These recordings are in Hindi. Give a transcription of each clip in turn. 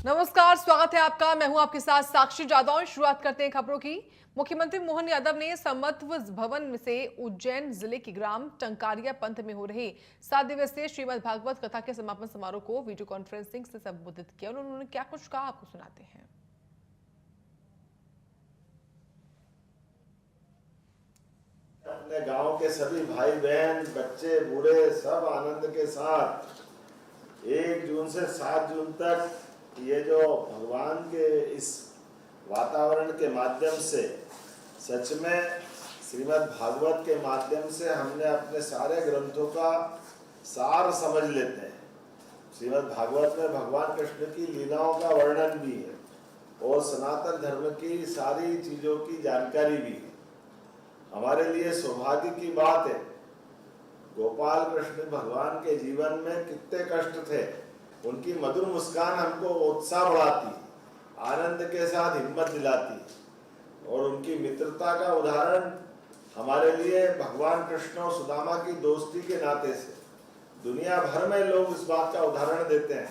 नमस्कार, स्वागत है आपका। मैं हूं आपके साथ साक्षी जादौन। शुरुआत करते हैं खबरों की। मुख्यमंत्री मोहन यादव ने समत्व भवन से उज्जैन जिले के ग्राम टंकारिया पंथ में हो रहे 7 दिवसीय श्रीमद् भागवत कथा के समापन समारोह को वीडियो कॉन्फ्रेंसिंग से संबोधित किया। उन्होंने क्या कुछ कहा, आपको सुनाते हैं। अपने गांव के सभी भाई बहन, बच्चे, बूढ़े सब आनंद के साथ 1 जून से 7 जून तक ये जो भगवान के इस वातावरण के माध्यम से सच में श्रीमद् भागवत के माध्यम से हमने अपने सारे ग्रंथों का सार समझ लेते हैं। श्रीमद् भागवत में भगवान कृष्ण की लीलाओं का वर्णन भी है और सनातन धर्म की सारी चीजों की जानकारी भी है। हमारे लिए सौभाग्य की बात है, गोपाल कृष्ण भगवान के जीवन में कितने कष्ट थे, उनकी मधुर मुस्कान हमको उत्साह बढ़ाती, आनंद के साथ हिम्मत दिलाती और उनकी मित्रता का उदाहरण हमारे लिए भगवान कृष्ण और सुदामा की दोस्ती के नाते से दुनिया भर में लोग इस बात का उदाहरण देते हैं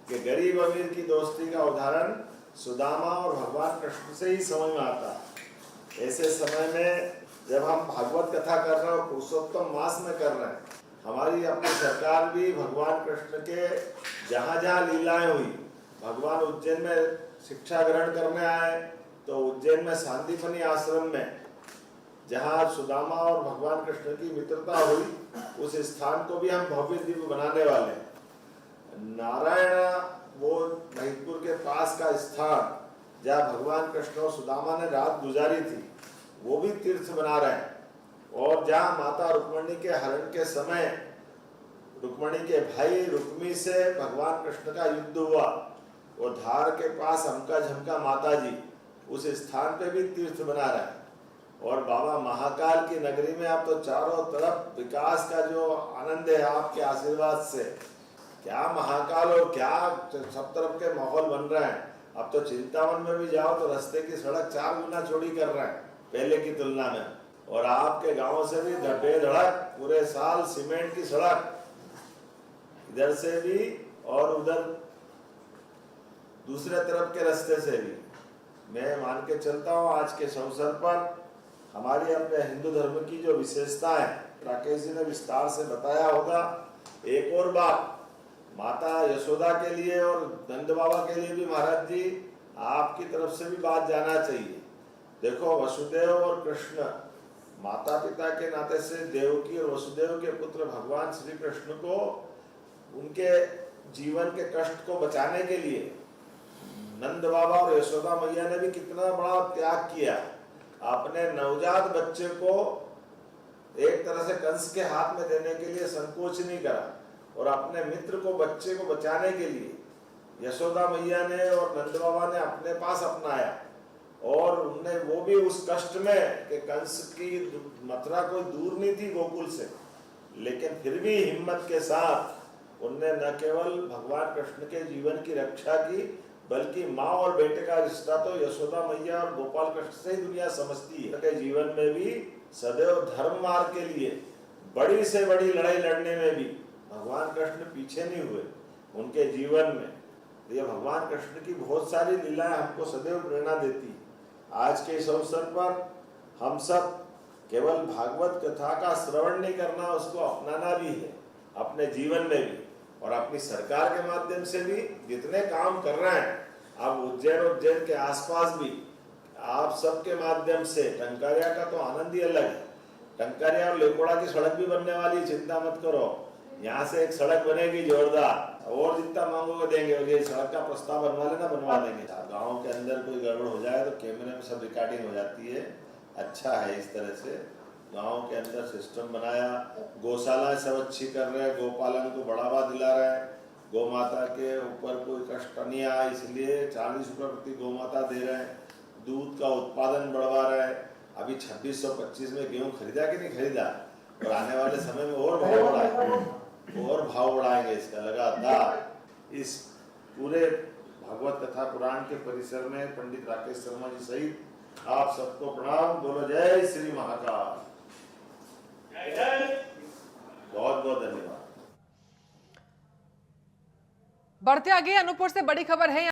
कि गरीब अमीर की दोस्ती का उदाहरण सुदामा और भगवान कृष्ण से ही समझ में आता है। ऐसे समय में जब हम भागवत कथा कर रहे हैं और पुरुषोत्तम मास में कर रहे हैं, हमारी अपनी सरकार भी भगवान कृष्ण के जहाँ जहाँ लीलाएं हुई, भगवान उज्जैन में शिक्षा ग्रहण करने आए तो उज्जैन में सांदीपनी आश्रम में जहाँ सुदामा और भगवान कृष्ण की मित्रता हुई, उस स्थान को भी हम भव्य दिव्य बनाने वाले हैं। नारायण वो महिदपुर के पास का स्थान जहाँ भगवान कृष्ण और सुदामा ने रात गुजारी थी, वो भी तीर्थ बना रहे हैं। और जहाँ माता रुक्मणी के हरण के समय रुक्मणी के भाई रुक्मी से भगवान कृष्ण का युद्ध हुआ, वो धार के पास हमका झमका माता जी, उस स्थान पे भी तीर्थ बना रहे हैं। और बाबा महाकाल की नगरी में अब तो चारों तरफ विकास का जो आनंद है आपके आशीर्वाद से, क्या महाकाल और क्या सब तरफ के माहौल बन रहे हैं। अब तो चिंतावन में भी जाओ तो रास्ते की सड़क 4 गुना चौड़ी कर रहे हैं पहले की तुलना में, और आपके गांव से भी बेधड़क पूरे साल सीमेंट की सड़क इधर से भी और उधर दूसरे तरफ के रास्ते से भी। मैं मान के चलता हूँ आज के अवसर पर हमारी अपने हिंदू धर्म की जो विशेषता है, राकेश जी ने विस्तार से बताया होगा। एक और बात माता यशोदा के लिए और नंद बाबा के लिए भी महाराज जी आपकी तरफ से भी बात जाना चाहिए। देखो, वसुदेव और कृष्ण माता पिता के नाते से देवकी और वसुदेव के पुत्र भगवान श्री कृष्ण को उनके जीवन के कष्ट को बचाने के लिए नंद बाबा और यशोदा मैया ने भी कितना बड़ा त्याग किया। अपने नवजात बच्चे को एक तरह से कंस के हाथ में देने के लिए संकोच नहीं करा और अपने मित्र को, बच्चे को बचाने के लिए यशोदा मैया ने और नंद बाबा ने अपने पास अपनाया। और उनने वो भी उस कष्ट में कि कंस की मथुरा कोई दूर नहीं थी गोकुल से, लेकिन फिर भी हिम्मत के साथ उनने न केवल भगवान कृष्ण के जीवन की रक्षा की, बल्कि माँ और बेटे का रिश्ता तो यशोदा मैया और गोपाल कृष्ण से ही दुनिया समझती है। उनके जीवन में भी सदैव धर्म मार्ग के लिए बड़ी से बड़ी लड़ाई लड़ने में भी भगवान कृष्ण पीछे नहीं हुए उनके जीवन में। ये भगवान कृष्ण की बहुत सारी लीलाएं हमको सदैव प्रेरणा देती है। आज के इस अवसर पर हम सब केवल भागवत कथा का श्रवण नहीं करना, उसको अपनाना भी है अपने जीवन में भी, और अपनी सरकार के माध्यम से भी जितने काम कर रहे हैं अब उज्जैन के आसपास भी आप सबके माध्यम से टंकारिया का तो आनंद ही अलग है। टंकारिया और लेकोड़ा की सड़क भी बनने वाली, चिंता मत करो। यहाँ से एक सड़क बनेगी जोरदार, और जितना मांगोगे देंगे। ये सड़क का प्रस्ताव बनवा लेना, बनवा देंगे। गांव के अंदर कोई गड़बड़ हो जाए तो कैमरे में सब रिकॉर्डिंग हो जाती है। अच्छा है इस तरह से गांव के अंदर सिस्टम बनाया। गौशाला सब अच्छी कर रहे हैं, गोपालन को बढ़ावा दिला रहे हैं। गौ माता के ऊपर कोई कष्ट नहीं आया, इसलिए 40 रुपये प्रति गौ माता दे रहे हैं। दूध का उत्पादन बढ़वा रहे हैं। अभी 2625 में गेहूँ खरीदा कि नहीं खरीदा, और आने वाले समय में और भाव बढ़ाएंगे, और भाव बढ़ाएंगे इसका लगातार। इस पूरे भागवत कथा पुराण के परिसर में पंडित राकेश शर्मा जी सहित आप सबको प्रणाम। बोलो जय श्री महाकाल। बहुत बहुत धन्यवाद। बढ़ते आगे, अनूपपुर से बड़ी खबर है।